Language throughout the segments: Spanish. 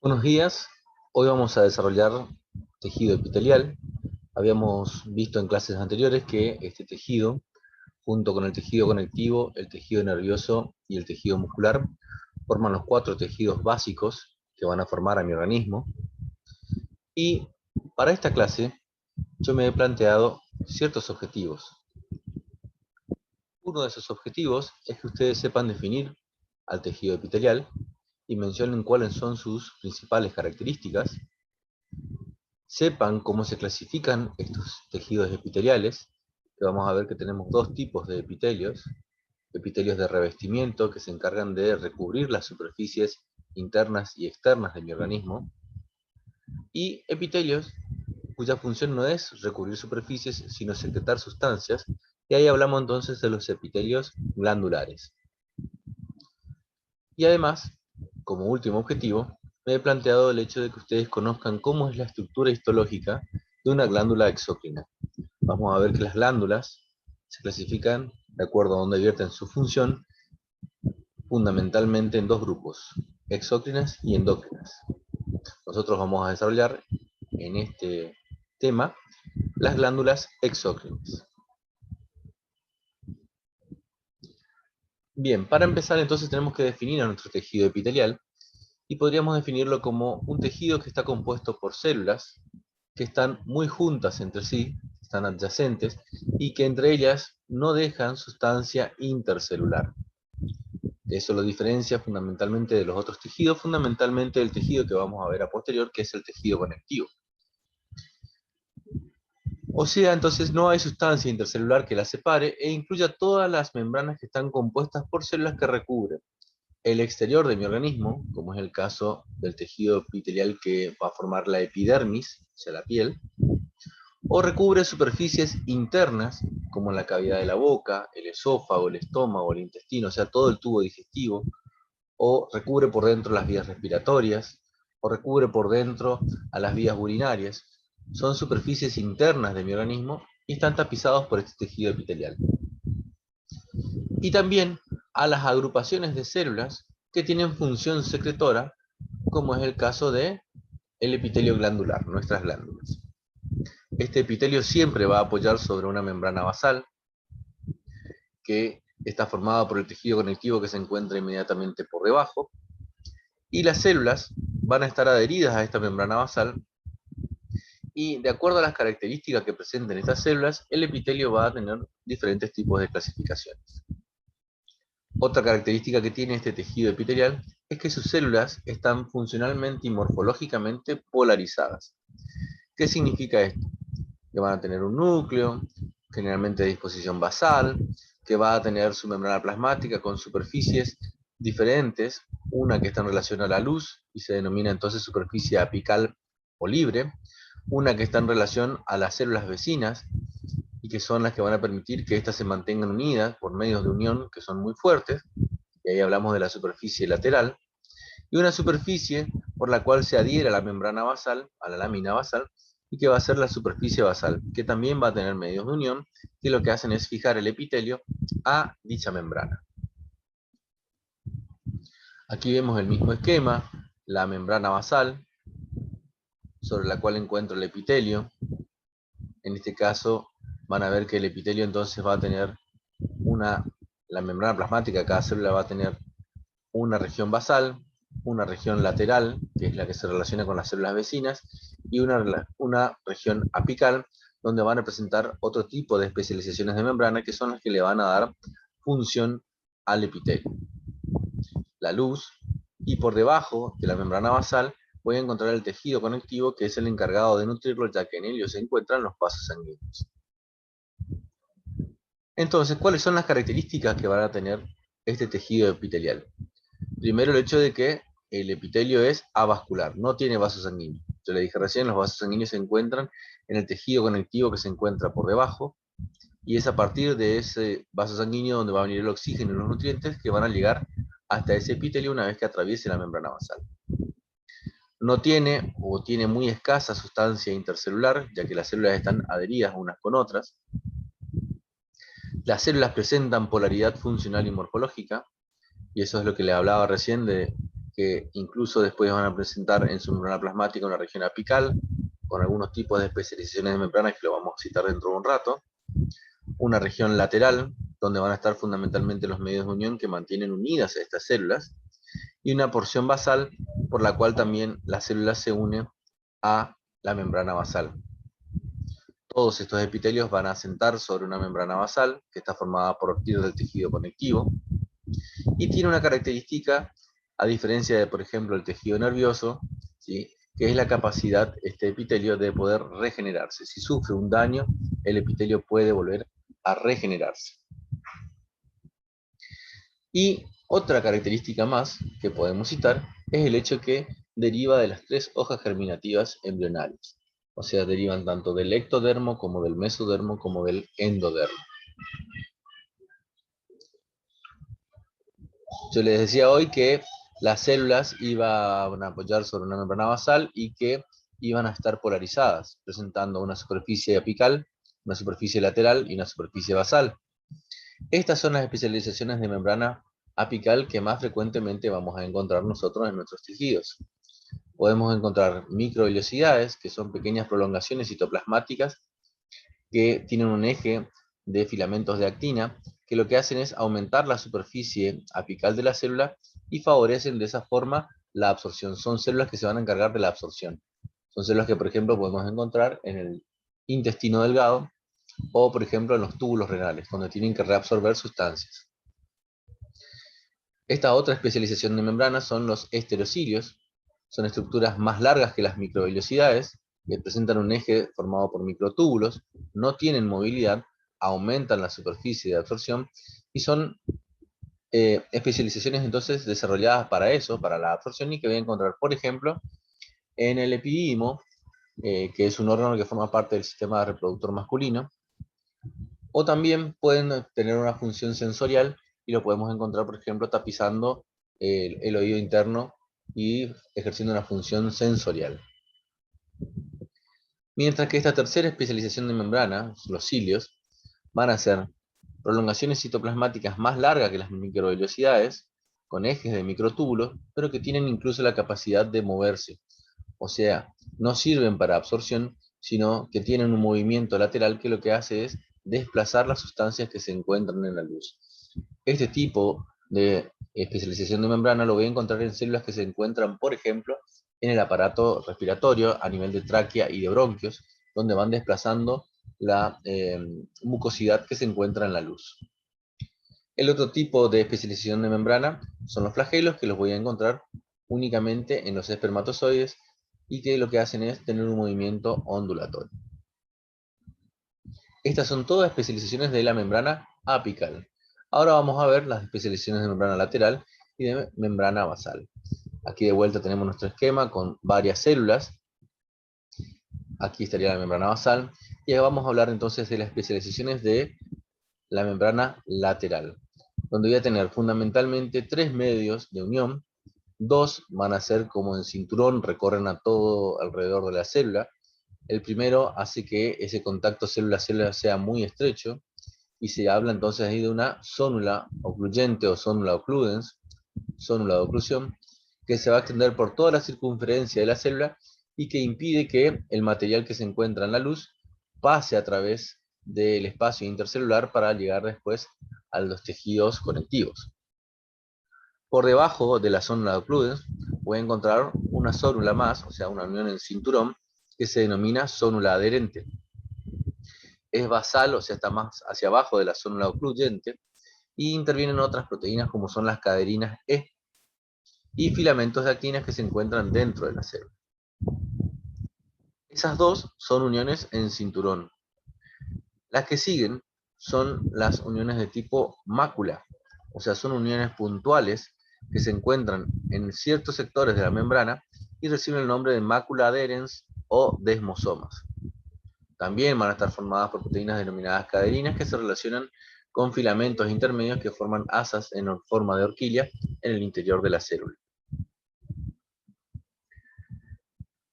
Buenos días, hoy vamos a desarrollar tejido epitelial. Habíamos visto en clases anteriores que este tejido, junto con el tejido conectivo, el tejido nervioso y el tejido muscular, forman los cuatro tejidos básicos que van a formar a mi organismo. Y para esta clase yo me he planteado ciertos objetivos. Uno de esos objetivos es que ustedes sepan definir al tejido epitelial y mencionen cuáles son sus principales características, sepan cómo se clasifican estos tejidos epiteliales, que vamos a ver que tenemos dos tipos de epitelios: epitelios de revestimiento, que se encargan de recubrir las superficies internas y externas de mi organismo, y epitelios cuya función no es recubrir superficies, sino secretar sustancias, y ahí hablamos entonces de los epitelios glandulares. Y además, como último objetivo, me he planteado el hecho de que ustedes conozcan cómo es la estructura histológica de una glándula exócrina. Vamos a ver que las glándulas se clasifican de acuerdo a donde vierten su función, fundamentalmente en dos grupos: exócrinas y endócrinas. Nosotros vamos a desarrollar en este tema las glándulas exócrinas. Bien, para empezar entonces tenemos que definir a nuestro tejido epitelial, y podríamos definirlo como un tejido que está compuesto por células que están muy juntas entre sí, están adyacentes, y que entre ellas no dejan sustancia intercelular. Eso lo diferencia fundamentalmente de los otros tejidos, fundamentalmente del tejido que vamos a ver a posterior, que es el tejido conectivo. O sea, entonces no hay sustancia intercelular que la separe e incluya todas las membranas que están compuestas por células que recubren el exterior de mi organismo, como es el caso del tejido epitelial que va a formar la epidermis, o sea, la piel, o recubre superficies internas, como la cavidad de la boca, el esófago, el estómago, el intestino, o sea, todo el tubo digestivo, o recubre por dentro las vías respiratorias, o recubre por dentro a las vías urinarias. Son superficies internas de mi organismo y están tapizados por este tejido epitelial. Y también a las agrupaciones de células que tienen función secretora, como es el caso de el epitelio glandular, nuestras glándulas. Este epitelio siempre va a apoyar sobre una membrana basal que está formada por el tejido conectivo que se encuentra inmediatamente por debajo, y las células van a estar adheridas a esta membrana basal, y de acuerdo a las características que presenten estas células, el epitelio va a tener diferentes tipos de clasificaciones. Otra característica que tiene este tejido epitelial es que sus células están funcionalmente y morfológicamente polarizadas. ¿Qué significa esto? Que van a tener un núcleo, generalmente de disposición basal, que va a tener su membrana plasmática con superficies diferentes, una que está en relación a la luz y se denomina entonces superficie apical o libre, una que está en relación a las células vecinas y que son las que van a permitir que éstas se mantengan unidas por medios de unión que son muy fuertes, y ahí hablamos de la superficie lateral, y una superficie por la cual se adhiere a la membrana basal, a la lámina basal, y que va a ser la superficie basal, que también va a tener medios de unión, que lo que hacen es fijar el epitelio a dicha membrana. Aquí vemos el mismo esquema: la membrana basal, sobre la cual encuentro el epitelio. En este caso van a ver que el epitelio entonces va a tener la membrana plasmática, cada célula va a tener una región basal, una región lateral, que es la que se relaciona con las células vecinas, y una región apical, donde van a presentar otro tipo de especializaciones de membrana, que son las que le van a dar función al epitelio: la luz. Y por debajo de la membrana basal voy a encontrar el tejido conectivo, que es el encargado de nutrirlo, ya que en ello se encuentran los vasos sanguíneos. Entonces, ¿cuáles son las características que van a tener este tejido epitelial? Primero, el hecho de que el epitelio es avascular, no tiene vasos sanguíneos. Yo le dije recién, los vasos sanguíneos se encuentran en el tejido conectivo que se encuentra por debajo, y es a partir de ese vaso sanguíneo donde va a venir el oxígeno y los nutrientes que van a llegar hasta ese epitelio una vez que atraviese la membrana basal. No tiene, o tiene muy escasa sustancia intercelular, ya que las células están adheridas unas con otras. Las células presentan polaridad funcional y morfológica, y eso es lo que le hablaba recién, de que incluso después van a presentar en su membrana plasmática una región apical, con algunos tipos de especializaciones de membranas que lo vamos a citar dentro de un rato, una región lateral, donde van a estar fundamentalmente los medios de unión que mantienen unidas a estas células, y una porción basal, por la cual también la célula se une a la membrana basal. Todos estos epitelios van a asentar sobre una membrana basal, que está formada por tiras del tejido conectivo, y tiene una característica, a diferencia de, por ejemplo, el tejido nervioso, ¿sí?, que es la capacidad, este epitelio, de poder regenerarse. Si sufre un daño, el epitelio puede volver a regenerarse. Y otra característica más que podemos citar es el hecho que deriva de las 3 hojas germinativas embrionales. O sea, derivan tanto del ectodermo, como del mesodermo, como del endodermo. Yo les decía hoy que las células iban a apoyar sobre una membrana basal y que iban a estar polarizadas, presentando una superficie apical, una superficie lateral y una superficie basal. Estas son las especializaciones de membrana apical que más frecuentemente vamos a encontrar nosotros en nuestros tejidos. Podemos encontrar microvellosidades, que son pequeñas prolongaciones citoplasmáticas que tienen un eje de filamentos de actina, que lo que hacen es aumentar la superficie apical de la célula y favorecen de esa forma la absorción. Son células que se van a encargar de la absorción. Son células que, por ejemplo, podemos encontrar en el intestino delgado o, por ejemplo, en los túbulos renales, donde tienen que reabsorber sustancias. Esta otra especialización de membranas son los esterocilios. Son estructuras más largas que las microvellosidades, que presentan un eje formado por microtúbulos, no tienen movilidad, aumentan la superficie de absorción y son especializaciones entonces desarrolladas para eso, para la absorción, y que voy a encontrar, por ejemplo, en el epidídimo, que es un órgano que forma parte del sistema reproductor masculino, o también pueden tener una función sensorial y lo podemos encontrar, por ejemplo, tapizando el oído interno y ejerciendo una función sensorial. Mientras que esta tercera especialización de membrana, los cilios, van a ser prolongaciones citoplasmáticas más largas que las microvellosidades, con ejes de microtúbulos, pero que tienen incluso la capacidad de moverse. O sea, no sirven para absorción, sino que tienen un movimiento lateral que lo que hace es desplazar las sustancias que se encuentran en la luz. Este tipo de especialización de membrana lo voy a encontrar en células que se encuentran, por ejemplo, en el aparato respiratorio a nivel de tráquea y de bronquios, donde van desplazando la mucosidad que se encuentra en la luz. El otro tipo de especialización de membrana son los flagelos, que los voy a encontrar únicamente en los espermatozoides y que lo que hacen es tener un movimiento ondulatorio. Estas son todas especializaciones de la membrana apical. Ahora vamos a ver las especializaciones de membrana lateral y de membrana basal. Aquí de vuelta tenemos nuestro esquema con varias células. Aquí estaría la membrana basal. Y ahora vamos a hablar entonces de las especializaciones de la membrana lateral, donde voy a tener fundamentalmente 3 medios de unión. 2 van a ser como en cinturón, recorren a todo alrededor de la célula. El primero hace que ese contacto célula-célula sea muy estrecho, y se habla entonces ahí de una zónula ocluyente o zónula occludens, zónula de oclusión, que se va a extender por toda la circunferencia de la célula y que impide que el material que se encuentra en la luz pase a través del espacio intercelular para llegar después a los tejidos conectivos. Por debajo de la zónula de occludens voy a encontrar una zónula más, o sea, una unión en cinturón, que se denomina zónula adherente. Es basal, o sea, está más hacia abajo de la zónula ocluyente, y intervienen otras proteínas como son las caderinas E y filamentos de actinas que se encuentran dentro de la célula. Esas dos son uniones en cinturón. Las que siguen son las uniones de tipo mácula, o sea, son uniones puntuales que se encuentran en ciertos sectores de la membrana y reciben el nombre de mácula adherens o desmosomas. También van a estar formadas por proteínas denominadas caderinas que se relacionan con filamentos intermedios que forman asas en forma de horquilla en el interior de la célula.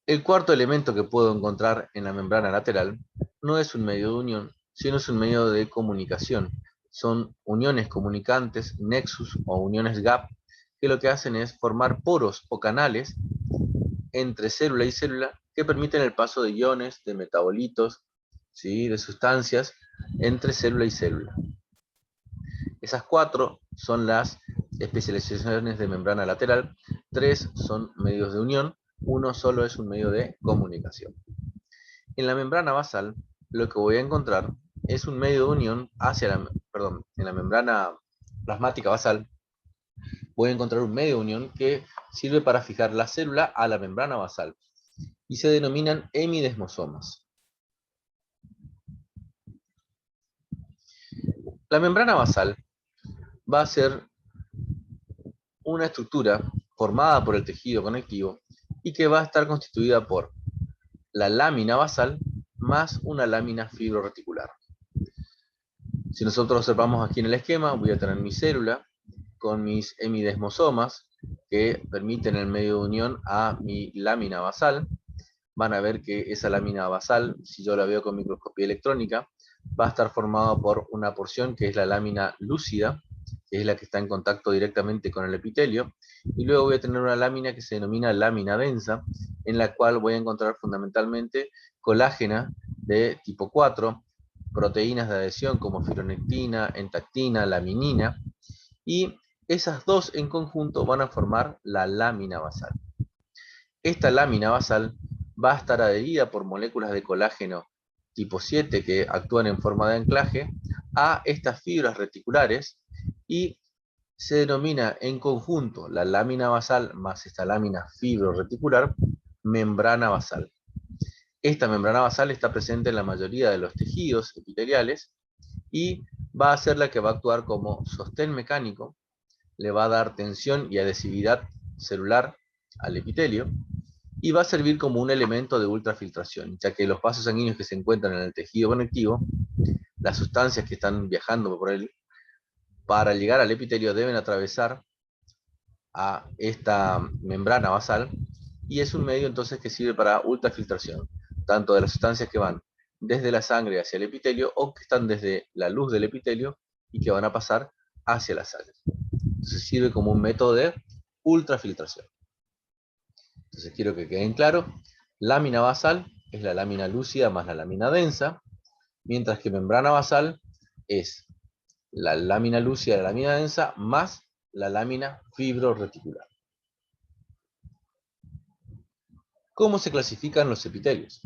El cuarto elemento que puedo encontrar en la membrana lateral no es un medio de unión, sino es un medio de comunicación. Son uniones comunicantes, nexus o uniones gap, que lo que hacen es formar poros o canales entre célula y célula que permiten el paso de iones, de metabolitos, ¿sí?, de sustancias entre célula y célula. Esas 4 son las especializaciones de membrana lateral, 3 son medios de unión, 1 solo es un medio de comunicación. En la membrana basal, lo que voy a encontrar es un medio de unión en la membrana plasmática basal, voy a encontrar un medio de unión que sirve para fijar la célula a la membrana basal y se denominan hemidesmosomas. La membrana basal va a ser una estructura formada por el tejido conectivo y que va a estar constituida por la lámina basal más una lámina fibroreticular. Si nosotros observamos aquí en el esquema, voy a tener mi célula con mis hemidesmosomas que permiten el medio de unión a mi lámina basal. Van a ver que esa lámina basal, si yo la veo con microscopía electrónica, va a estar formada por una porción que es la lámina lúcida, que es la que está en contacto directamente con el epitelio, y luego voy a tener una lámina que se denomina lámina densa, en la cual voy a encontrar fundamentalmente colágena de tipo 4, proteínas de adhesión como fibronectina, entactina, laminina, y esas dos en conjunto van a formar la lámina basal. Esta lámina basal va a estar adherida por moléculas de colágeno tipo 7 que actúan en forma de anclaje a estas fibras reticulares y se denomina en conjunto la lámina basal más esta lámina fibroreticular membrana basal. Esta membrana basal está presente en la mayoría de los tejidos epiteliales y va a ser la que va a actuar como sostén mecánico, le va a dar tensión y adhesividad celular al epitelio y va a servir como un elemento de ultrafiltración, ya que los vasos sanguíneos que se encuentran en el tejido conectivo, las sustancias que están viajando por él, para llegar al epitelio deben atravesar a esta membrana basal y es un medio entonces que sirve para ultrafiltración, tanto de las sustancias que van desde la sangre hacia el epitelio o que están desde la luz del epitelio y que van a pasar hacia la sangre. Entonces sirve como un método de ultrafiltración. Entonces quiero que queden claro, lámina basal es la lámina lúcida más la lámina densa, mientras que membrana basal es la lámina lúcida y la lámina densa más la lámina fibroreticular. ¿Cómo se clasifican los epitelios?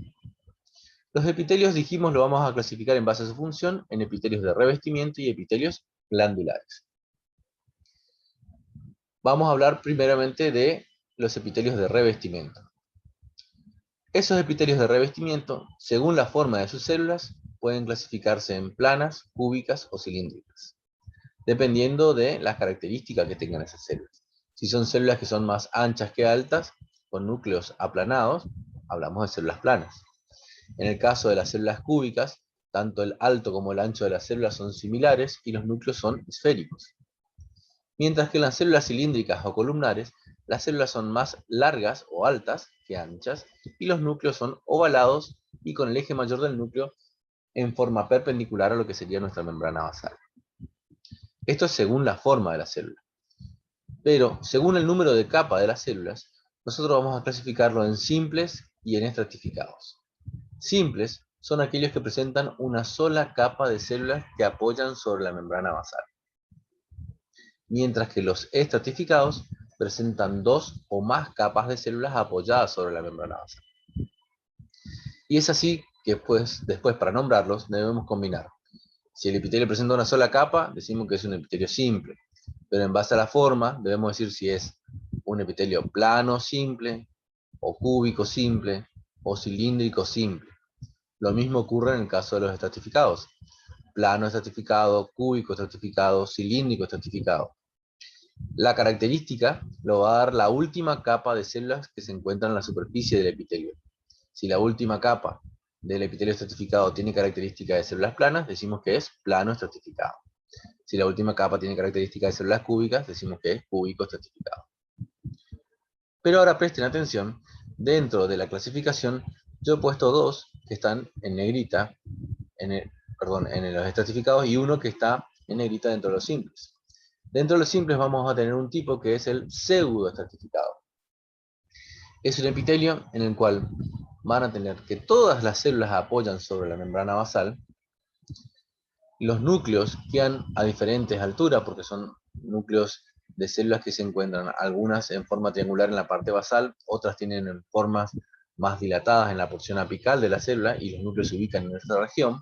Los epitelios, dijimos, lo vamos a clasificar en base a su función en epitelios de revestimiento y epitelios glandulares. Vamos a hablar primeramente de los epitelios de revestimiento. Esos epitelios de revestimiento, según la forma de sus células, pueden clasificarse en planas, cúbicas o cilíndricas, dependiendo de las características que tengan esas células. Si son células que son más anchas que altas, con núcleos aplanados, hablamos de células planas. En el caso de las células cúbicas, tanto el alto como el ancho de las células son similares y los núcleos son esféricos. Mientras que en las células cilíndricas o columnares, las células son más largas o altas que anchas y los núcleos son ovalados y con el eje mayor del núcleo en forma perpendicular a lo que sería nuestra membrana basal. Esto es según la forma de la célula. Pero según el número de capas de las células, nosotros vamos a clasificarlo en simples y en estratificados. Simples son aquellos que presentan una sola capa de células que apoyan sobre la membrana basal, mientras que los estratificados presentan 2 o más capas de células apoyadas sobre la membrana basal. Y es así que después para nombrarlos debemos combinar. Si el epitelio presenta una sola capa, decimos que es un epitelio simple, pero en base a la forma debemos decir si es un epitelio plano simple, o cúbico simple, o cilíndrico simple. Lo mismo ocurre en el caso de los estratificados. Plano estratificado, cúbico estratificado, cilíndrico estratificado. La característica lo va a dar la última capa de células que se encuentran en la superficie del epitelio. Si la última capa del epitelio estratificado tiene características de células planas, decimos que es plano estratificado. Si la última capa tiene características de células cúbicas, decimos que es cúbico estratificado. Pero ahora presten atención, dentro de la clasificación yo he puesto 2 que están en negrita, en los estratificados, y uno que está en negrita dentro de los simples. Dentro de los simples vamos a tener un tipo que es el pseudoestratificado. Es un epitelio en el cual van a tener que todas las células apoyan sobre la membrana basal, los núcleos quedan a diferentes alturas porque son núcleos de células que se encuentran algunas en forma triangular en la parte basal, otras tienen formas más dilatadas en la porción apical de la célula y los núcleos se ubican en esta región.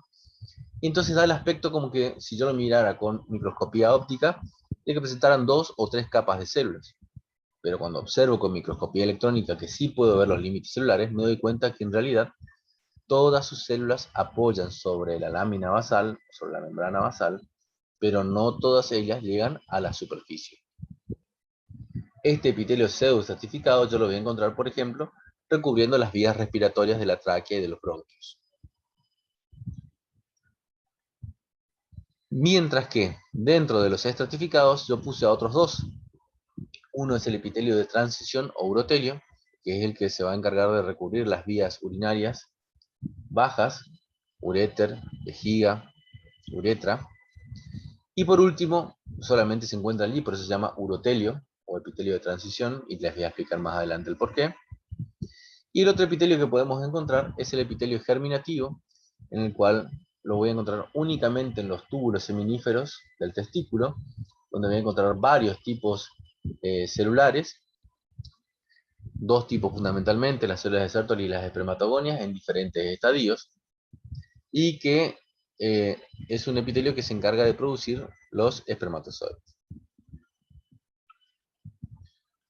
Y entonces da el aspecto como que si yo lo mirara con microscopía óptica, tiene que presentaran 2 o 3 capas de células. Pero cuando observo con microscopía electrónica que sí puedo ver los límites celulares, me doy cuenta que en realidad todas sus células apoyan sobre la lámina basal, sobre la membrana basal, pero no todas ellas llegan a la superficie. Este epitelio pseudoestratificado yo lo voy a encontrar, por ejemplo, recubriendo las vías respiratorias de la tráquea y de los bronquios. Mientras que dentro de los estratificados yo puse a otros dos. Uno es el epitelio de transición o urotelio, que es el que se va a encargar de recubrir las vías urinarias bajas, uréter, vejiga, uretra. Y por último, solamente se encuentra allí, por eso se llama urotelio o epitelio de transición, y les voy a explicar más adelante el porqué. Y el otro epitelio que podemos encontrar es el epitelio germinativo, en el cual lo voy a encontrar únicamente en los túbulos seminíferos del testículo, donde voy a encontrar varios tipos celulares, dos tipos fundamentalmente, las células de Sertoli y las espermatogonias, en diferentes estadios, y que es un epitelio que se encarga de producir los espermatozoides.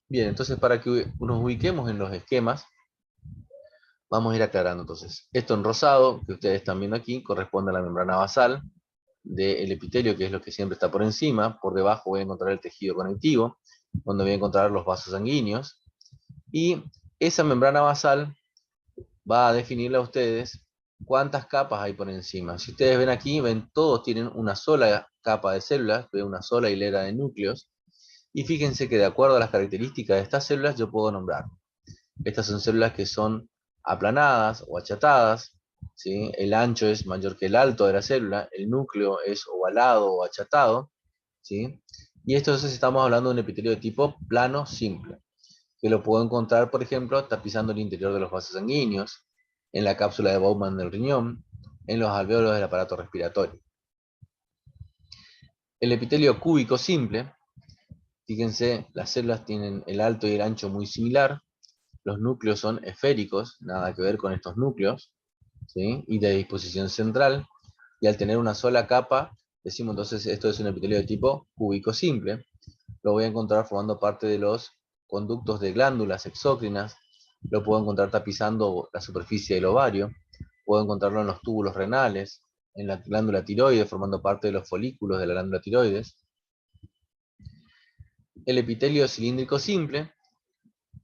Bien, entonces para que nos ubiquemos en los esquemas, vamos a ir aclarando entonces. Esto en rosado, que ustedes están viendo aquí, corresponde a la membrana basal del epitelio, que es lo que siempre está por encima. Por debajo voy a encontrar el tejido conectivo, donde voy a encontrar los vasos sanguíneos. Y esa membrana basal va a definirle a ustedes cuántas capas hay por encima. Si ustedes ven aquí, ven todos tienen una sola capa de células, ven una sola hilera de núcleos. Y fíjense que de acuerdo a las características de estas células yo puedo nombrar. Estas son células que son aplanadas o achatadas, ¿sí? El ancho es mayor que el alto de la célula, el núcleo es ovalado o achatado, ¿sí? Y esto entonces estamos hablando de un epitelio de tipo plano simple, que lo puedo encontrar, por ejemplo, tapizando el interior de los vasos sanguíneos, en la cápsula de Bowman del riñón, en los alvéolos del aparato respiratorio. El epitelio cúbico simple, fíjense, las células tienen el alto y el ancho muy similar, los núcleos son esféricos, nada que ver con estos núcleos, ¿sí? Y de disposición central, y al tener una sola capa, decimos entonces esto es un epitelio de tipo cúbico simple, lo voy a encontrar formando parte de los conductos de glándulas exócrinas, lo puedo encontrar tapizando la superficie del ovario, puedo encontrarlo en los túbulos renales, en la glándula tiroides, formando parte de los folículos de la glándula tiroides. El epitelio cilíndrico simple,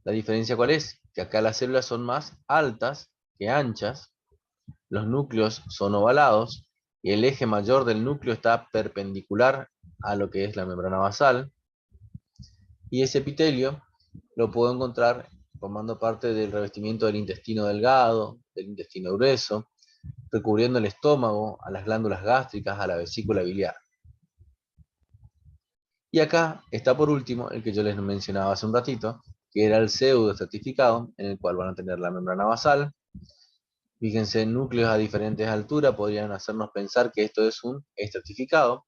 la diferencia cuál es, que acá las células son más altas que anchas, los núcleos son ovalados, y el eje mayor del núcleo está perpendicular a lo que es la membrana basal, y ese epitelio lo puedo encontrar formando parte del revestimiento del intestino delgado, del intestino grueso, recubriendo el estómago, a las glándulas gástricas, a la vesícula biliar. Y acá está por último el que yo les mencionaba hace un ratito, que era el pseudoestratificado, en el cual van a tener la membrana basal. Fíjense, núcleos a diferentes alturas podrían hacernos pensar que esto es un estratificado,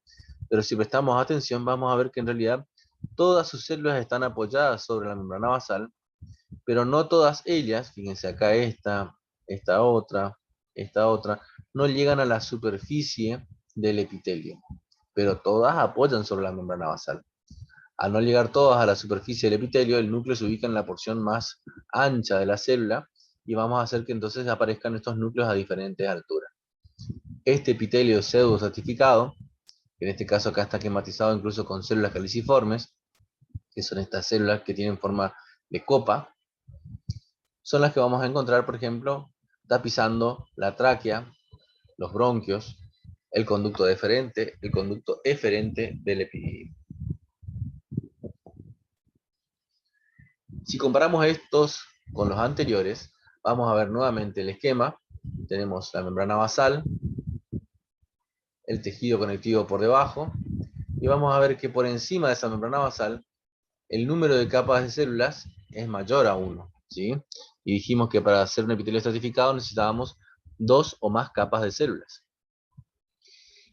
pero si prestamos atención vamos a ver que en realidad todas sus células están apoyadas sobre la membrana basal, pero no todas ellas, fíjense acá esta otra, no llegan a la superficie del epitelio, pero todas apoyan sobre la membrana basal. Al no llegar todas a la superficie del epitelio, el núcleo se ubica en la porción más ancha de la célula y vamos a hacer que entonces aparezcan estos núcleos a diferentes alturas. Este epitelio pseudo-estratificado, en este caso acá está esquematizado incluso con células caliciformes, que son estas células que tienen forma de copa, son las que vamos a encontrar, por ejemplo, tapizando la tráquea, los bronquios, el conducto deferente, el conducto eferente del epitelio. Si comparamos estos con los anteriores, vamos a ver nuevamente el esquema. Tenemos la membrana basal, el tejido conectivo por debajo, y vamos a ver que por encima de esa membrana basal, el número de capas de células es mayor a 1, ¿sí? Y dijimos que para hacer un epitelio estratificado necesitábamos 2 o más capas de células.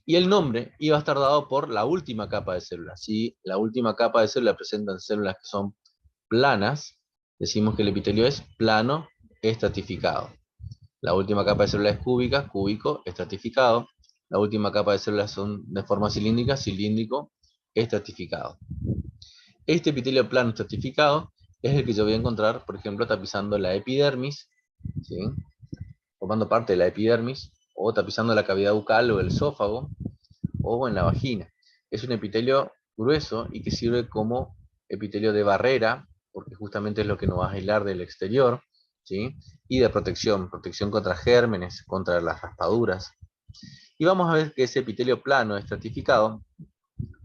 Y el nombre iba a estar dado por la última capa de células. Si la última capa de células presentan células que son planas, decimos que el epitelio es plano estratificado. La última capa de células es cúbica, cúbico, estratificado. La última capa de células son de forma cilíndrica, cilíndrico, estratificado. Este epitelio plano estratificado es el que yo voy a encontrar, por ejemplo, tapizando la epidermis, ¿sí? Formando parte de la epidermis, o tapizando la cavidad bucal o el esófago, o en la vagina. Es un epitelio grueso y que sirve como epitelio de barrera, porque justamente es lo que nos va a aislar del exterior, ¿sí? Y de protección, protección contra gérmenes, contra las raspaduras. Y vamos a ver que ese epitelio plano estratificado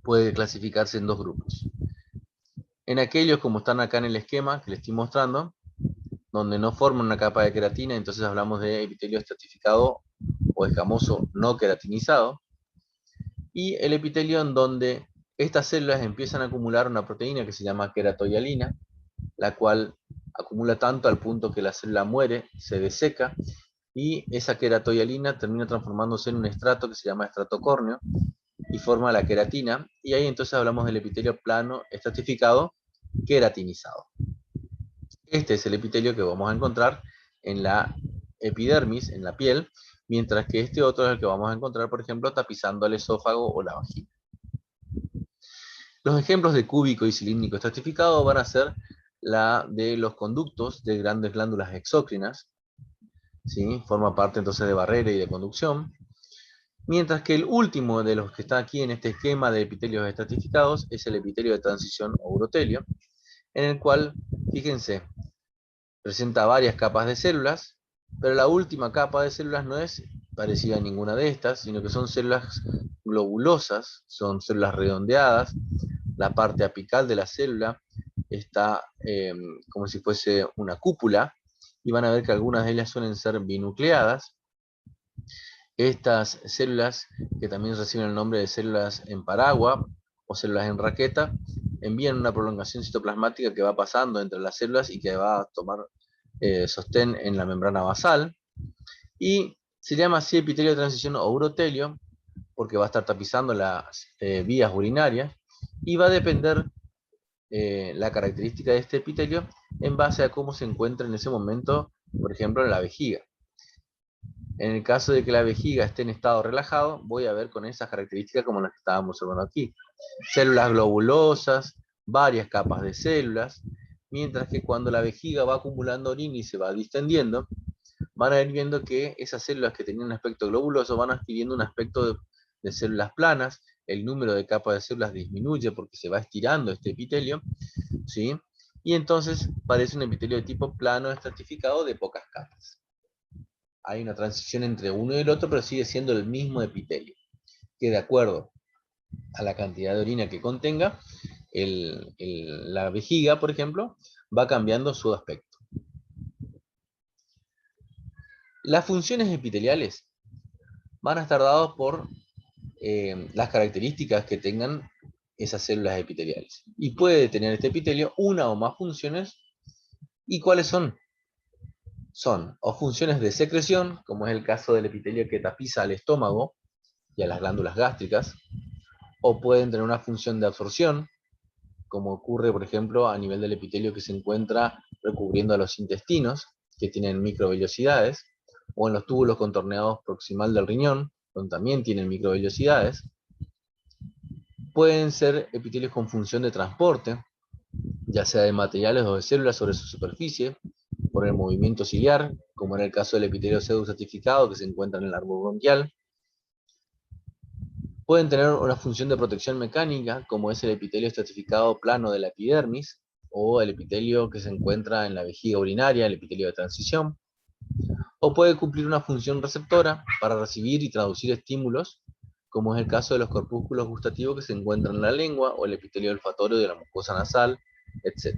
puede clasificarse en dos grupos. En aquellos, como están acá en el esquema que les estoy mostrando, donde no forman una capa de queratina, entonces hablamos de epitelio estratificado o escamoso no queratinizado, y el epitelio en donde estas células empiezan a acumular una proteína que se llama queratoialina, la cual acumula tanto al punto que la célula muere, se deseca, y esa queratoialina termina transformándose en un estrato que se llama estrato córneo, y forma la queratina, y ahí entonces hablamos del epitelio plano estratificado queratinizado. Este es el epitelio que vamos a encontrar en la epidermis, en la piel, mientras que este otro es el que vamos a encontrar, por ejemplo, tapizando el esófago o la vagina. Los ejemplos de cúbico y cilíndrico estratificado van a ser la de los conductos de grandes glándulas exócrinas, ¿sí? Forma parte entonces de barrera y de conducción, mientras que el último de los que está aquí en este esquema de epitelios estratificados es el epitelio de transición o urotelio, en el cual, fíjense, presenta varias capas de células, pero la última capa de células no es parecida a ninguna de estas, sino que son células globulosas, son células redondeadas. La parte apical de la célula está como si fuese una cúpula, y van a ver que algunas de ellas suelen ser binucleadas. Estas células, que también reciben el nombre de células en paragua o células en raqueta, envían una prolongación citoplasmática que va pasando entre las células y que va a tomar sostén en la membrana basal, y se llama así epitelio de transición o urotelio porque va a estar tapizando las vías urinarias, y va a depender la característica de este epitelio en base a cómo se encuentra en ese momento, por ejemplo, en la vejiga. En el caso de que la vejiga esté en estado relajado, voy a ver con esas características como las que estábamos observando aquí. Células globulosas, varias capas de células, mientras que cuando la vejiga va acumulando orina y se va distendiendo, van a ir viendo que esas células que tenían un aspecto globuloso van adquiriendo un aspecto de células planas, el número de capas de células disminuye porque se va estirando este epitelio, ¿sí? Y entonces parece un epitelio de tipo plano estratificado de pocas capas. Hay una transición entre uno y el otro, pero sigue siendo el mismo epitelio, que de acuerdo a la cantidad de orina que contenga, la vejiga, por ejemplo, va cambiando su aspecto. Las funciones epiteliales van a estar dadas por las características que tengan esas células epiteliales. Y puede tener este epitelio una o más funciones. ¿Y cuáles son? Son o funciones de secreción, como es el caso del epitelio que tapiza al estómago y a las glándulas gástricas, o pueden tener una función de absorción, como ocurre, por ejemplo, a nivel del epitelio que se encuentra recubriendo a los intestinos, que tienen microvellosidades, o en los túbulos contorneados proximal del riñón, donde también tienen microvellosidades. Pueden ser epitelios con función de transporte, ya sea de materiales o de células sobre su superficie, por el movimiento ciliar, como en el caso del epitelio pseudoestratificado que se encuentra en el árbol bronquial. Pueden tener una función de protección mecánica, como es el epitelio estratificado plano de la epidermis, o el epitelio que se encuentra en la vejiga urinaria, el epitelio de transición. O puede cumplir una función receptora para recibir y traducir estímulos, como es el caso de los corpúsculos gustativos que se encuentran en la lengua, o el epitelio olfatorio de la mucosa nasal, etc.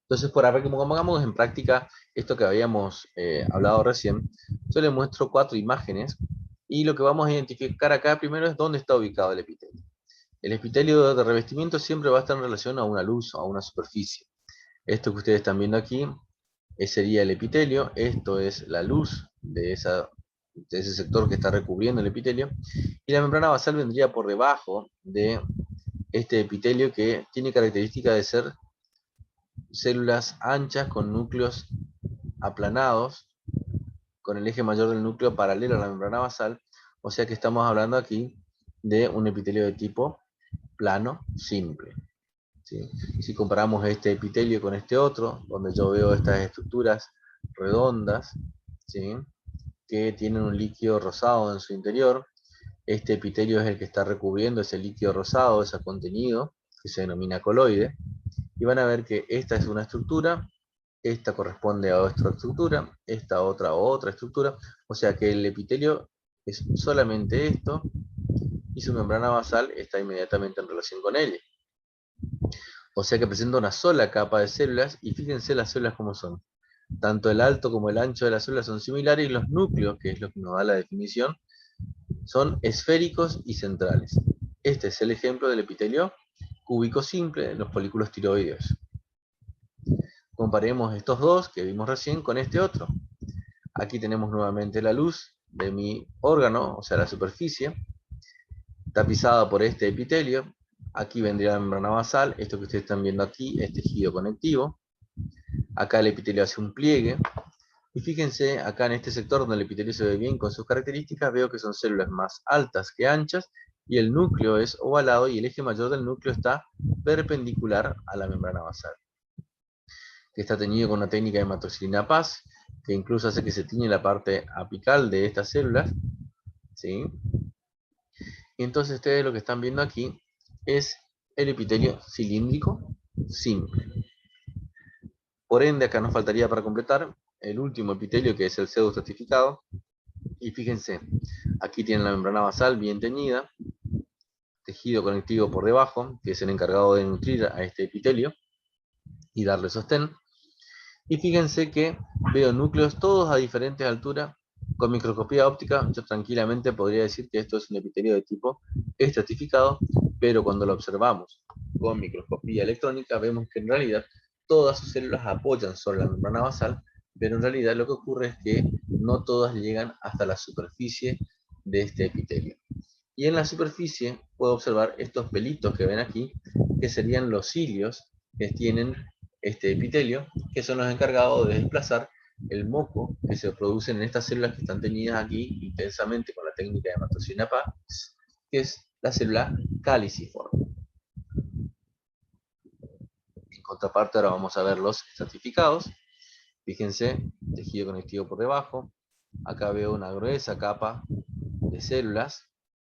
Entonces, para ver cómo pongamos en práctica esto que habíamos hablado recién, yo les muestro 4 imágenes Y lo que vamos a identificar acá primero es dónde está ubicado el epitelio. El epitelio de revestimiento siempre va a estar en relación a una luz, a una superficie. Esto que ustedes están viendo aquí sería el epitelio, esto es la luz de ese sector que está recubriendo el epitelio, y la membrana basal vendría por debajo de este epitelio que tiene característica de ser células anchas con núcleos aplanados, con el eje mayor del núcleo paralelo a la membrana basal, o sea que estamos hablando aquí de un epitelio de tipo plano simple. ¿Sí? Si comparamos este epitelio con este otro, donde yo veo estas estructuras redondas, ¿sí? Que tienen un líquido rosado en su interior, este epitelio es el que está recubriendo ese líquido rosado, ese contenido, que se denomina coloide, y van a ver que esta es una estructura, esta corresponde a otra estructura, esta otra a otra estructura, o sea que el epitelio es solamente esto, y su membrana basal está inmediatamente en relación con él. O sea que presenta una sola capa de células, y fíjense las células como son. Tanto el alto como el ancho de las células son similares, y los núcleos, que es lo que nos da la definición, son esféricos y centrales. Este es el ejemplo del epitelio cúbico simple en los folículos tiroideos. Comparemos estos dos que vimos recién con este otro. Aquí tenemos nuevamente la luz de mi órgano, o sea la superficie, tapizada por este epitelio. Aquí vendría la membrana basal, esto que ustedes están viendo aquí es tejido conectivo. Acá el epitelio hace un pliegue. Y fíjense, acá en este sector donde el epitelio se ve bien con sus características, veo que son células más altas que anchas, y el núcleo es ovalado y el eje mayor del núcleo está perpendicular a la membrana basal, que está teñido con una técnica de hematoxilina Paz, que incluso hace que se tiñe la parte apical de estas células, ¿sí? Y entonces ustedes lo que están viendo aquí es el epitelio cilíndrico simple. Por ende, acá nos faltaría para completar el último epitelio, que es el pseudoestratificado. Y fíjense, aquí tienen la membrana basal bien teñida, tejido conectivo por debajo, que es el encargado de nutrir a este epitelio y darle sostén. Y fíjense que veo núcleos todos a diferentes alturas. Con microscopía óptica yo tranquilamente podría decir que esto es un epitelio de tipo estratificado, pero cuando lo observamos con microscopía electrónica vemos que en realidad todas sus células apoyan sobre la membrana basal, pero en realidad lo que ocurre es que no todas llegan hasta la superficie de este epitelio. Y en la superficie puedo observar estos pelitos que ven aquí, que serían los cilios que tienen este epitelio, que son los encargados de desplazar el moco que se produce en estas células que están teñidas aquí intensamente con la técnica de hematoxilina Paz, que es la célula caliciforme. En contraparte, ahora vamos a ver los estratificados. Fíjense, tejido conectivo por debajo. Acá veo una gruesa capa de células,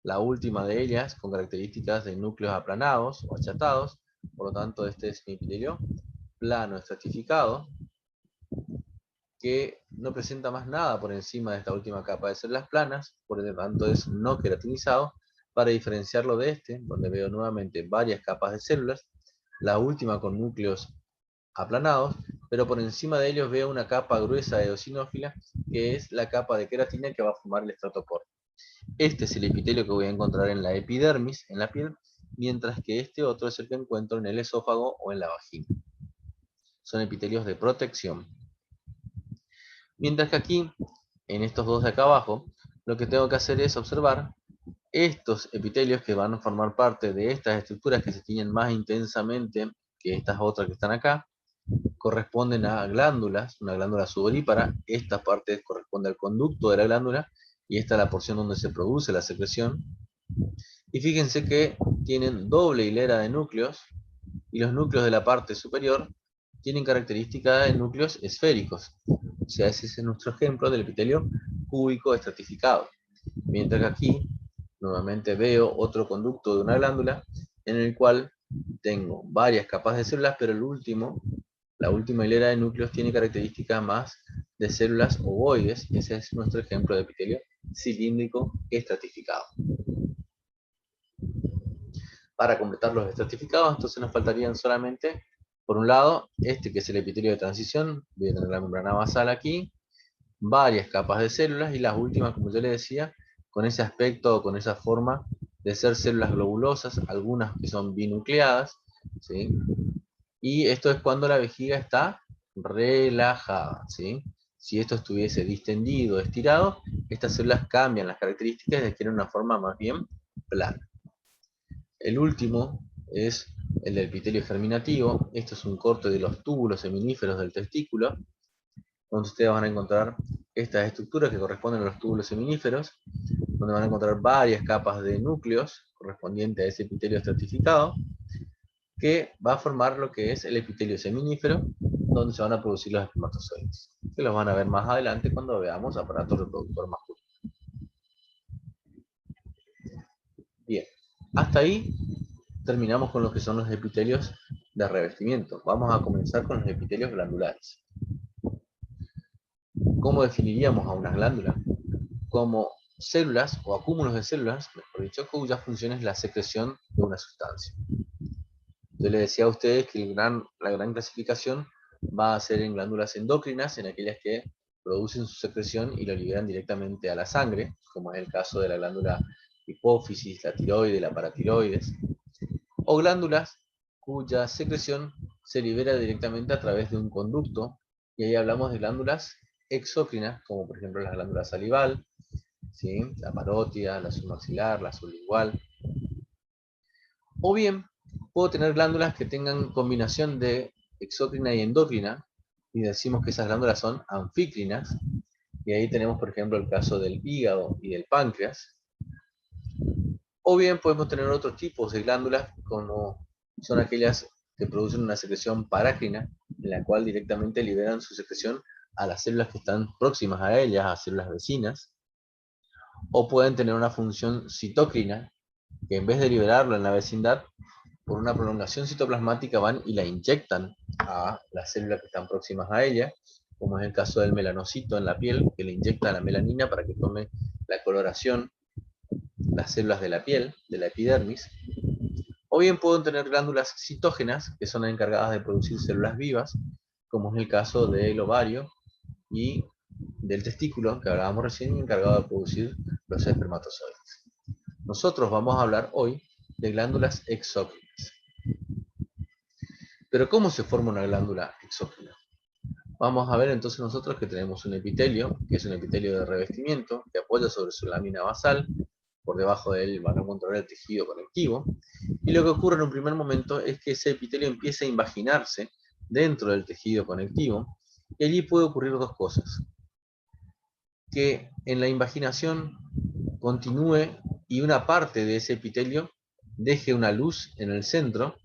la última de ellas con características de núcleos aplanados o achatados. Por lo tanto, este es mi epitelio plano estratificado, que no presenta más nada por encima de esta última capa de células planas, por lo tanto es no queratinizado, para diferenciarlo de este, donde veo nuevamente varias capas de células, la última con núcleos aplanados, pero por encima de ellos veo una capa gruesa de eosinófila, que es la capa de queratina que va a formar el estratoporto. Este es el epitelio que voy a encontrar en la epidermis, en la piel, mientras que este otro es el que encuentro en el esófago o en la vagina. Son epitelios de protección. Mientras que aquí, en estos dos de acá abajo, lo que tengo que hacer es observar estos epitelios que van a formar parte de estas estructuras que se tiñen más intensamente que estas otras que están acá. Corresponden a glándulas, una glándula sudorípara. Esta parte corresponde al conducto de la glándula y esta es la porción donde se produce la secreción. Y fíjense que tienen doble hilera de núcleos, y los núcleos de la parte superior tienen características de núcleos esféricos. O sea, ese es nuestro ejemplo del epitelio cúbico estratificado. Mientras que aquí, nuevamente veo otro conducto de una glándula, en el cual tengo varias capas de células, pero la última hilera de núcleos tiene características más de células ovoides, y ese es nuestro ejemplo de epitelio cilíndrico estratificado. Para completar los estratificados, entonces nos faltarían solamente, por un lado, este que es el epitelio de transición. Voy a tener la membrana basal aquí, varias capas de células, y las últimas, como yo les decía, con ese aspecto, con esa forma de ser células globulosas, algunas que son binucleadas, ¿sí? Y esto es cuando la vejiga está relajada, ¿sí? Si esto estuviese distendido, estirado, estas células cambian las características y adquieren una forma más bien plana. El último es el del epitelio germinativo. Esto es un corte de los túbulos seminíferos del testículo, donde ustedes van a encontrar estas estructuras que corresponden a los túbulos seminíferos, donde van a encontrar varias capas de núcleos correspondientes a ese epitelio estratificado, que va a formar lo que es el epitelio seminífero, donde se van a producir los espermatozoides, que los van a ver más adelante cuando veamos aparato reproductor masculino. Bien, hasta ahí terminamos con lo que son los epitelios de revestimiento. Vamos a comenzar con los epitelios glandulares. ¿Cómo definiríamos a una glándula? Como células o acúmulos de células, mejor dicho, cuya función es la secreción de una sustancia. Yo les decía a ustedes que la gran clasificación va a ser en glándulas endocrinas, en aquellas que producen su secreción y lo liberan directamente a la sangre, como es el caso de la glándula hipófisis, la tiroide, la paratiroides, o glándulas cuya secreción se libera directamente a través de un conducto, y ahí hablamos de glándulas exócrinas, como por ejemplo la glándula salival, ¿sí? La parótida, la submaxilar, la sublingual. O bien, puedo tener glándulas que tengan combinación de exócrina y endócrina, y decimos que esas glándulas son anfícrinas, y ahí tenemos por ejemplo el caso del hígado y del páncreas. O bien podemos tener otros tipos de glándulas, como son aquellas que producen una secreción parácrina, en la cual directamente liberan su secreción a las células que están próximas a ellas, a células vecinas. O pueden tener una función citócrina, que en vez de liberarlo en la vecindad, por una prolongación citoplasmática van y la inyectan a las células que están próximas a ella, como es el caso del melanocito en la piel, que le inyecta la melanina para que tome la coloración las células de la piel, de la epidermis. O bien pueden tener glándulas citógenas, que son encargadas de producir células vivas, como es el caso del ovario y del testículo, que hablábamos recién, encargado de producir los espermatozoides. Nosotros vamos a hablar hoy de glándulas exócrinas. Pero ¿cómo se forma una glándula exócrina? Vamos a ver entonces nosotros que tenemos un epitelio, que es un epitelio de revestimiento, que apoya sobre su lámina basal. Por debajo de él van a encontrar el tejido conectivo. Y lo que ocurre en un primer momento es que ese epitelio empieza a invaginarse dentro del tejido conectivo, y allí puede ocurrir dos cosas. Que en la invaginación continúe y una parte de ese epitelio deje una luz en el centro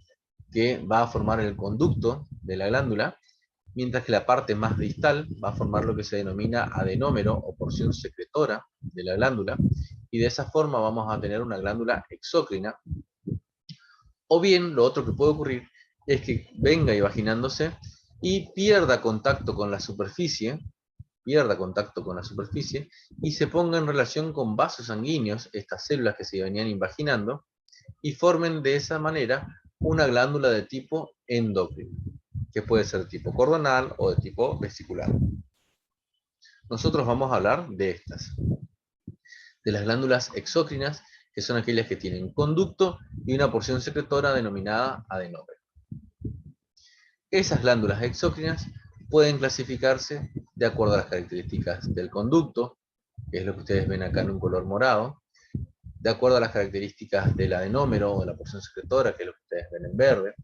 que va a formar el conducto de la glándula, mientras que la parte más distal va a formar lo que se denomina adenómero o porción secretora de la glándula, y de esa forma vamos a tener una glándula exócrina. O bien, lo otro que puede ocurrir es que venga imaginándose y pierda contacto con la superficie, y se ponga en relación con vasos sanguíneos, estas células que se venían imaginando, y formen de esa manera una glándula de tipo endocrino, que puede ser tipo cordonal o de tipo vesicular. Nosotros vamos a hablar de estas, de las glándulas exócrinas, que son aquellas que tienen conducto y una porción secretora denominada adenómero. Esas glándulas exócrinas pueden clasificarse de acuerdo a las características del conducto, que es lo que ustedes ven acá en un color morado, de acuerdo a las características del adenómero o de la porción secretora, que es lo que ustedes ven en verde,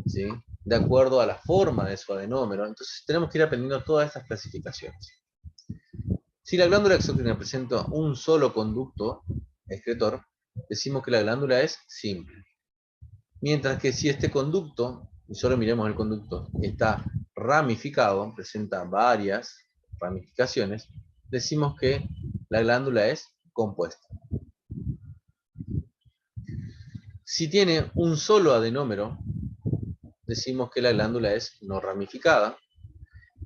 ¿sí? De acuerdo a la forma de su adenómero. Entonces tenemos que ir aprendiendo todas estas clasificaciones. Si la glándula exócrina presenta un solo conducto excretor, decimos que la glándula es simple. Mientras que si este conducto, y solo miremos el conducto, está ramificado, presenta varias ramificaciones, decimos que la glándula es compuesta. Si tiene un solo adenómero, decimos que la glándula es no ramificada,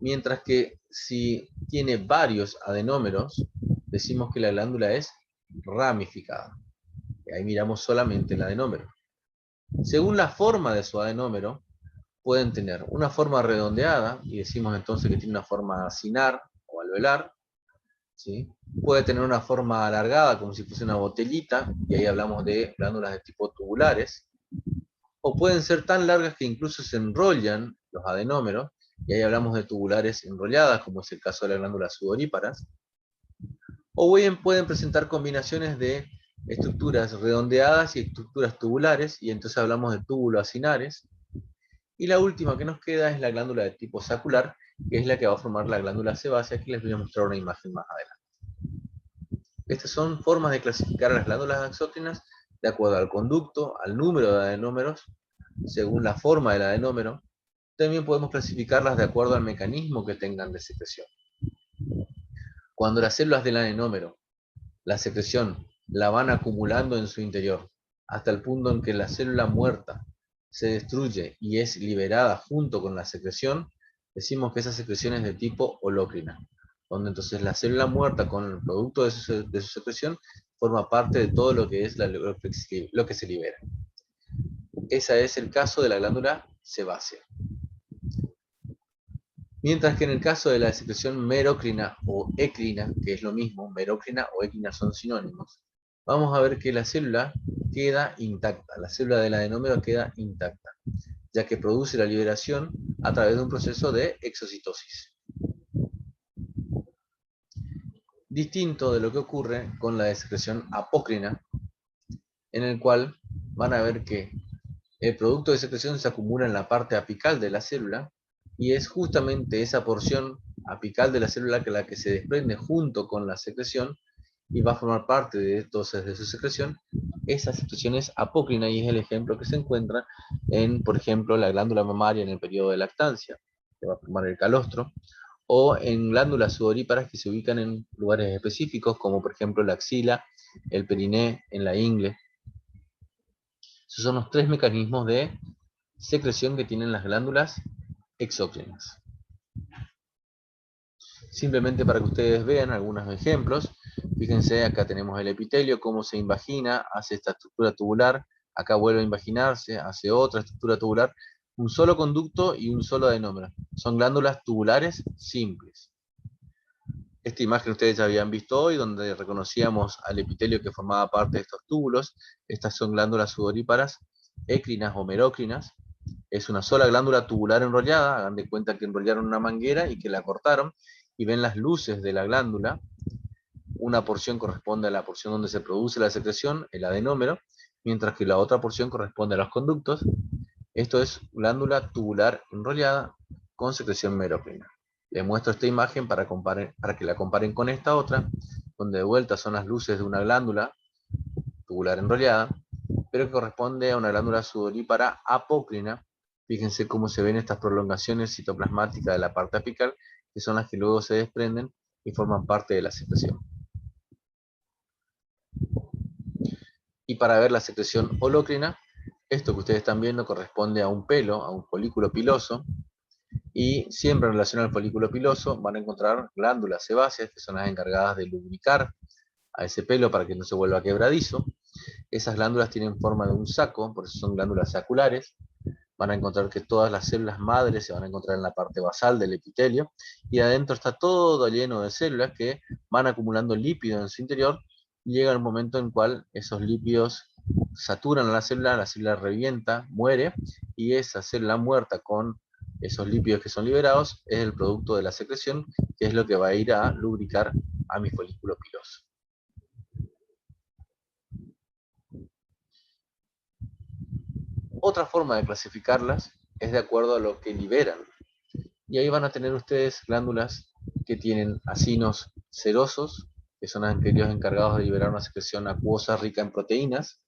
mientras que si tiene varios adenómeros, decimos que la glándula es ramificada. Y ahí miramos solamente el adenómero. Según la forma de su adenómero, pueden tener una forma redondeada, y decimos entonces que tiene una forma acinar o alveolar, ¿sí? Puede tener una forma alargada, como si fuese una botellita, y ahí hablamos de glándulas de tipo tubulares. O pueden ser tan largas que incluso se enrollan los adenómeros, y ahí hablamos de tubulares enrolladas, como es el caso de las glándulas sudoríparas. O bien pueden presentar combinaciones de estructuras redondeadas y estructuras tubulares, y entonces hablamos de túbulo-acinares. Y la última que nos queda es la glándula de tipo sacular, que es la que va a formar la glándula sebácea, que les voy a mostrar una imagen más adelante. Estas son formas de clasificar las glándulas exócrinas de acuerdo al conducto, al número de adenómeros, según la forma del adenómero. También podemos clasificarlas de acuerdo al mecanismo que tengan de secreción. Cuando las células del adenómero, la secreción, la van acumulando en su interior, hasta el punto en que la célula muerta se destruye y es liberada junto con la secreción, decimos que esa secreción es de tipo holócrina, donde entonces la célula muerta con el producto de su secreción forma parte de todo lo que es lo que se libera. Ese es el caso de la glándula sebácea. Mientras que en el caso de la secreción merocrina o ecrina, que es lo mismo, merocrina o ecrina son sinónimos, vamos a ver que la célula queda intacta, la célula del adenómero queda intacta, ya que produce la liberación a través de un proceso de exocitosis. Distinto de lo que ocurre con la secreción apócrina, en el cual van a ver que el producto de secreción se acumula en la parte apical de la célula, y es justamente esa porción apical de la célula la que se desprende junto con la secreción y va a formar parte de, entonces, de su secreción. Esa secreción es apócrina y es el ejemplo que se encuentra en, por ejemplo, la glándula mamaria en el periodo de lactancia, que va a formar el calostro, o en glándulas sudoríparas que se ubican en lugares específicos, como por ejemplo la axila, el periné, en la ingle. Esos son los tres mecanismos de secreción que tienen las glándulas exócrinas. Simplemente para que ustedes vean algunos ejemplos, fíjense, acá tenemos el epitelio, cómo se invagina, hace esta estructura tubular, acá vuelve a invaginarse, hace otra estructura tubular, un solo conducto y un solo adenómero. Son glándulas tubulares simples. Esta imagen ustedes ya habían visto hoy, donde reconocíamos al epitelio que formaba parte de estos túbulos. Estas son glándulas sudoríparas, écrinas o merócrinas. Es una sola glándula tubular enrollada, hagan de cuenta que enrollaron una manguera y que la cortaron, y ven las luces de la glándula. Una porción corresponde a la porción donde se produce la secreción, el adenómero, mientras que la otra porción corresponde a los conductos. Esto es glándula tubular enrollada con secreción merócrina. Les muestro esta imagen para que la comparen con esta otra, donde de vuelta son las luces de una glándula tubular enrollada, pero que corresponde a una glándula sudorípara apócrina. Fíjense cómo se ven estas prolongaciones citoplasmáticas de la parte apical, que son las que luego se desprenden y forman parte de la secreción. Y para ver la secreción holócrina, esto que ustedes están viendo corresponde a un pelo, a un folículo piloso, y siempre en relación al folículo piloso van a encontrar glándulas sebáceas, que son las encargadas de lubricar a ese pelo para que no se vuelva quebradizo. Esas glándulas tienen forma de un saco, por eso son glándulas saculares. Van a encontrar que todas las células madres se van a encontrar en la parte basal del epitelio, y adentro está todo lleno de células que van acumulando lípidos en su interior, y llega el momento en el cual esos lípidos saturan a la célula revienta, muere, y esa célula muerta con esos lípidos que son liberados es el producto de la secreción, que es lo que va a ir a lubricar a mi folículo piloso. Otra forma de clasificarlas es de acuerdo a lo que liberan. Y ahí van a tener ustedes glándulas que tienen acinos serosos, que son aquellos encargados de liberar una secreción acuosa rica en proteínas,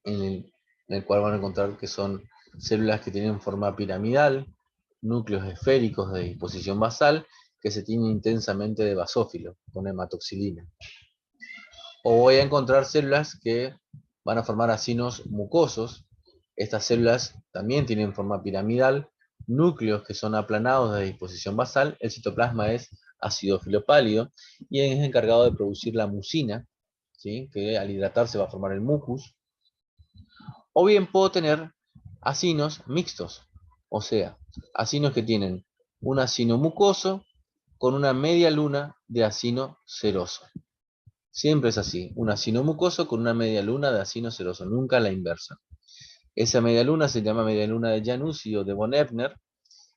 en el cual van a encontrar que son células que tienen forma piramidal, núcleos esféricos de disposición basal, que se tiñen intensamente de basófilo, con hematoxilina. O voy a encontrar células que van a formar acinos mucosos. Estas células también tienen forma piramidal, núcleos que son aplanados de disposición basal, el citoplasma es acidófilo pálido y es encargado de producir la mucina, ¿sí? Que al hidratarse va a formar el mucus. O bien puedo tener acinos mixtos, o sea, acinos que tienen un acino mucoso con una media luna de acino seroso. Siempre es así, un acino mucoso con una media luna de acino seroso, nunca la inversa. Esa media luna se llama media luna de Januzzi o de von Ebner,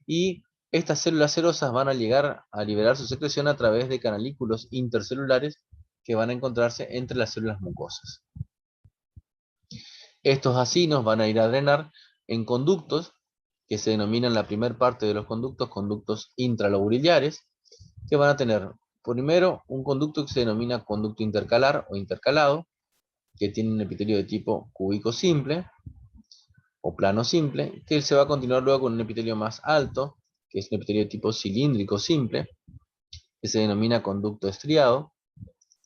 y estas células serosas van a llegar a liberar su secreción a través de canalículos intercelulares que van a encontrarse entre las células mucosas. Estos acinos van a ir a drenar en conductos que se denominan la primera parte de los conductos intralobulares, que van a tener primero un conducto que se denomina conducto intercalar o intercalado, que tiene un epitelio de tipo cúbico simple o plano simple, que se va a continuar luego con un epitelio más alto, que es un epitelio de tipo cilíndrico simple, que se denomina conducto estriado,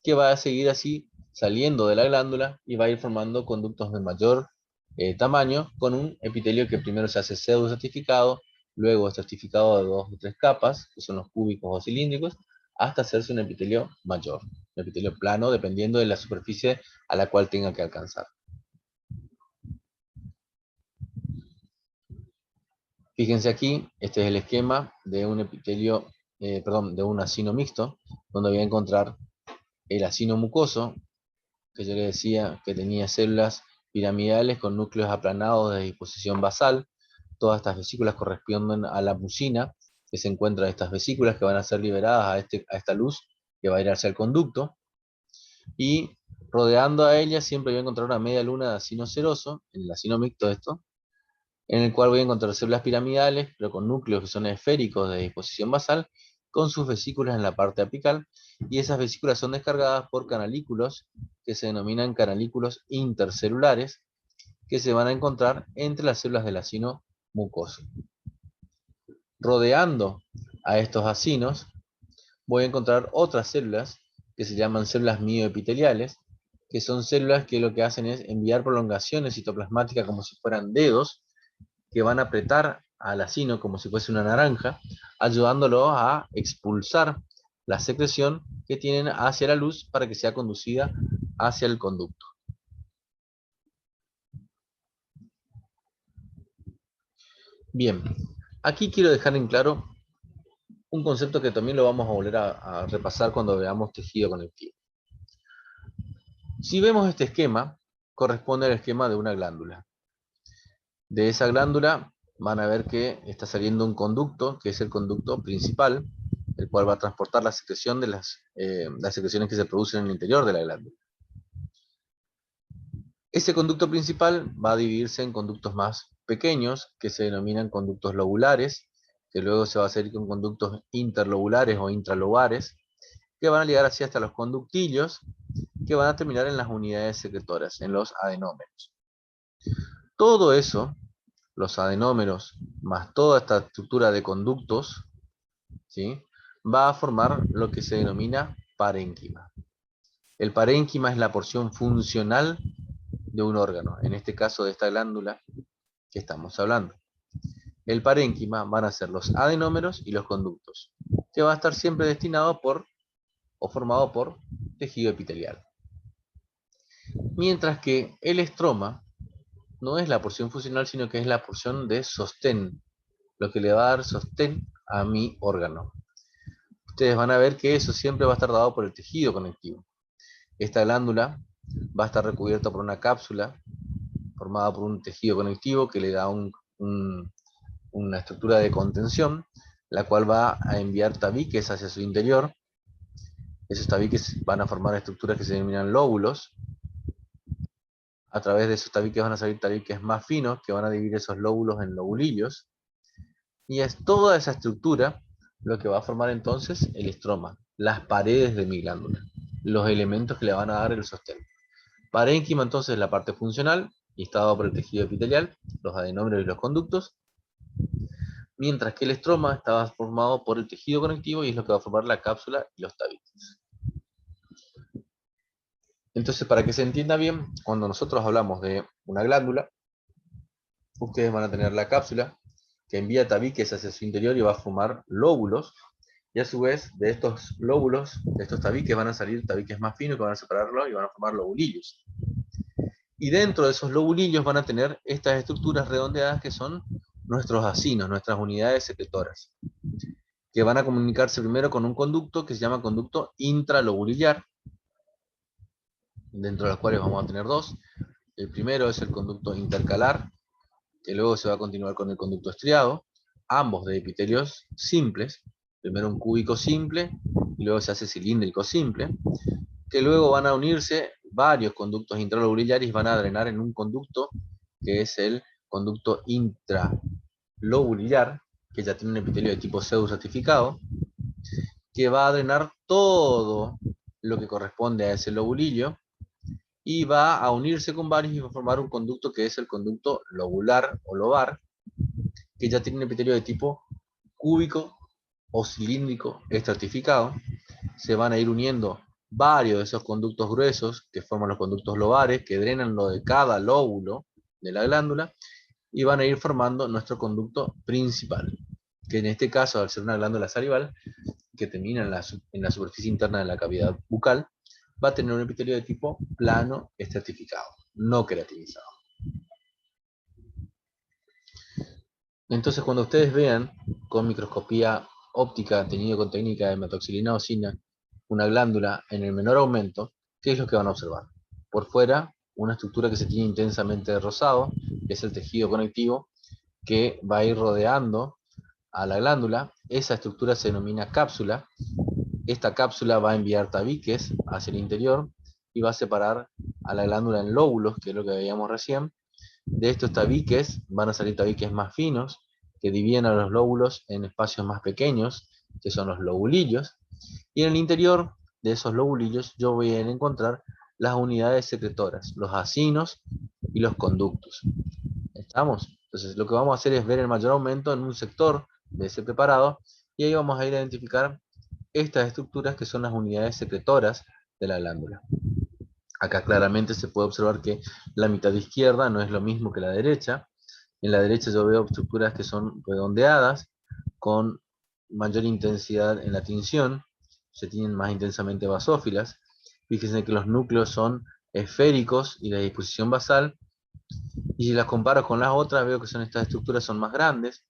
que va a seguir así saliendo de la glándula y va a ir formando conductos de mayor tamaño, con un epitelio que primero se hace pseudoestratificado, luego estratificado de 2 o 3 capas, que son los cúbicos o cilíndricos, hasta hacerse un epitelio mayor, un epitelio plano, dependiendo de la superficie a la cual tenga que alcanzar. Fíjense aquí, este es el esquema de un epitelio, de un acino mixto, donde voy a encontrar el acino mucoso, que yo les decía que tenía células piramidales con núcleos aplanados de disposición basal. Todas estas vesículas corresponden a la mucina que se encuentra en estas vesículas, que van a ser liberadas a esta luz que va a ir hacia el conducto. Y rodeando a ella siempre voy a encontrar una media luna de acino seroso, en el acino mixto esto, en el cual voy a encontrar células piramidales, pero con núcleos que son esféricos de disposición basal, con sus vesículas en la parte apical, y esas vesículas son descargadas por canalículos que se denominan canalículos intercelulares, que se van a encontrar entre las células del acino mucoso. Rodeando a estos acinos, voy a encontrar otras células que se llaman células mioepiteliales, que son células que lo que hacen es enviar prolongaciones citoplasmáticas como si fueran dedos, que van a apretar al acino como si fuese una naranja, ayudándolo a expulsar la secreción que tienen hacia la luz para que sea conducida hacia el conducto. Bien, aquí quiero dejar en claro un concepto que también lo vamos a volver a repasar cuando veamos tejido conectivo. Si vemos este esquema, corresponde al esquema de una glándula. De esa glándula van a ver que está saliendo un conducto, que es el conducto principal, el cual va a transportar la secreción de las secreciones que se producen en el interior de la glándula. Ese conducto principal va a dividirse en conductos más pequeños, que se denominan conductos lobulares, que luego se va a hacer con conductos interlobulares o intralobares, que van a llegar así hasta los conductillos, que van a terminar en las unidades secretoras, en los adenómeros. Todo eso, los adenómeros, más toda esta estructura de conductos, ¿sí?, va a formar lo que se denomina parénquima. El parénquima es la porción funcional de un órgano, en este caso de esta glándula que estamos hablando. El parénquima van a ser los adenómeros y los conductos, que va a estar siempre destinado o formado por tejido epitelial. Mientras que el estroma no es la porción funcional, sino que es la porción de sostén, lo que le va a dar sostén a mi órgano. Ustedes van a ver que eso siempre va a estar dado por el tejido conectivo. Esta glándula va a estar recubierta por una cápsula formada por un tejido conectivo que le da una estructura de contención, la cual va a enviar tabiques hacia su interior. Esos tabiques van a formar estructuras que se denominan lóbulos. A través de esos tabiques van a salir tabiques más finos que van a dividir esos lóbulos en lobulillos. Y es toda esa estructura lo que va a formar entonces el estroma, las paredes de mi glándula, los elementos que le van a dar el sostén. Parénquima entonces es la parte funcional y está dado por el tejido epitelial, los adenómeros y los conductos, mientras que el estroma estaba formado por el tejido conectivo y es lo que va a formar la cápsula y los tabiques. Entonces, para que se entienda bien, cuando nosotros hablamos de una glándula, ustedes van a tener la cápsula que envía tabiques hacia su interior y va a formar lóbulos, y a su vez de estos lóbulos, de estos tabiques, van a salir tabiques más finos que van a separarlos y van a formar lobulillos. Y dentro de esos lobulillos van a tener estas estructuras redondeadas que son nuestros acinos, nuestras unidades secretoras. que van a comunicarse primero con un conducto que se llama conducto intralobulillar, dentro de los cuales vamos a tener dos. El primero es el conducto intercalar, que luego se va a continuar con el conducto estriado, ambos de epitelios simples, primero un cúbico simple, y luego se hace cilíndrico simple, que luego van a unirse varios conductos intralobulillares y van a drenar en un conducto que es el conducto intralobulillar, que ya tiene un epitelio de tipo pseudo-ratificado, que va a drenar todo lo que corresponde a ese lobulillo y va a unirse con varios y va a formar un conducto que es el conducto lobular o lobar, que ya tiene un epitelio de tipo cúbico o cilíndrico estratificado. Se van a ir uniendo varios de esos conductos gruesos que forman los conductos lobares, que drenan lo de cada lóbulo de la glándula, y van a ir formando nuestro conducto principal, que en este caso, al ser una glándula salival, que termina en la superficie interna de la cavidad bucal, va a tener un epitelio de tipo plano estratificado, no queratinizado. Entonces, cuando ustedes vean con microscopía óptica, tenido con técnica de metoxilina osina, una glándula en el menor aumento, ¿qué es lo que van a observar? Por fuera, una estructura que se tiene intensamente rosado, que es el tejido conectivo, que va a ir rodeando a la glándula. Esa estructura se denomina cápsula. Esta cápsula va a enviar tabiques hacia el interior y va a separar a la glándula en lóbulos, que es lo que veíamos recién. De estos tabiques van a salir tabiques más finos, que dividen a los lóbulos en espacios más pequeños, que son los lobulillos. Y en el interior de esos lobulillos yo voy a encontrar las unidades secretoras, los acinos y los conductos. ¿Estamos? Entonces lo que vamos a hacer es ver el mayor aumento en un sector de ese preparado y ahí vamos a ir a identificar estas estructuras que son las unidades secretoras de la glándula. Acá claramente se puede observar que la mitad izquierda no es lo mismo que la derecha. En la derecha yo veo estructuras que son redondeadas, con mayor intensidad en la tinción, se tienen más intensamente basófilas. Fíjense que los núcleos son esféricos y de disposición basal, y si las comparo con las otras veo que estas estructuras son más grandes,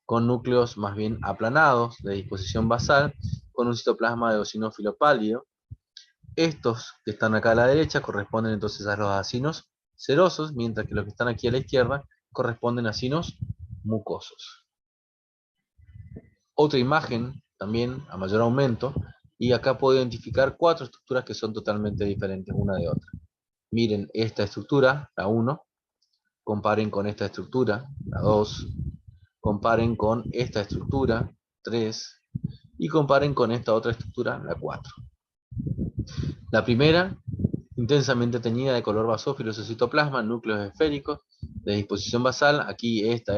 con núcleos más bien aplanados, de disposición basal, con un citoplasma de eosinófilo pálido. Estos que están acá a la derecha corresponden entonces a los acinos serosos, mientras que los que están aquí a la izquierda corresponden a acinos mucosos. Otra imagen también a mayor aumento, y acá puedo identificar cuatro estructuras que son totalmente diferentes una de otra. Miren esta estructura, la 1, comparen con esta estructura, la 2, comparen con esta estructura, 3, y comparen con esta otra estructura, la 4. La primera, intensamente teñida de color basófilo, su citoplasma, núcleos esféricos, de disposición basal, aquí esta,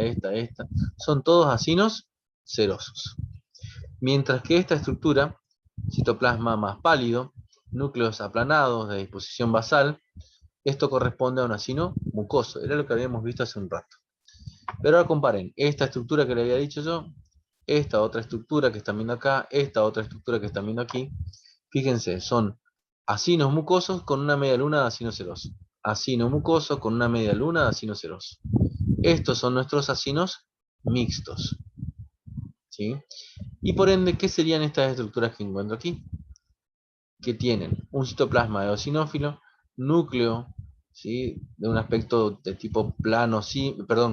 son todos acinos serosos. Mientras que esta estructura, citoplasma más pálido, núcleos aplanados de disposición basal, esto corresponde a un acino mucoso, era lo que habíamos visto hace un rato. Pero ahora comparen esta estructura que le había dicho yo, esta otra estructura que están viendo acá, esta otra estructura que están viendo aquí. Fíjense, son acinos mucosos con una media luna de acino seroso. Acino mucoso con una media luna de acino seroso. Estos son nuestros acinos mixtos, ¿sí? Y por ende, ¿qué serían estas estructuras que encuentro aquí? Que tienen un citoplasma eosinófilo, núcleo, ¿sí?, de un aspecto de tipo plano,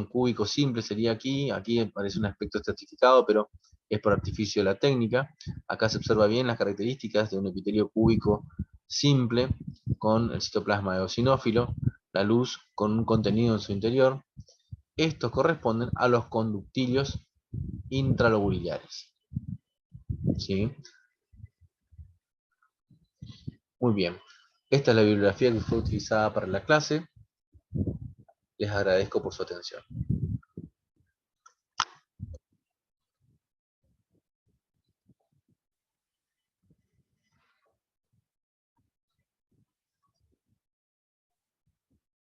cúbico simple sería aquí. Aquí aparece un aspecto estratificado, pero es por artificio de la técnica. Acá se observa bien las características de un epitelio cúbico simple con el citoplasma eosinófilo, la luz con un contenido en su interior. Estos corresponden a los conductilios intralobulillares, ¿sí? Muy bien. Esta es la bibliografía que fue utilizada para la clase. Les agradezco por su atención.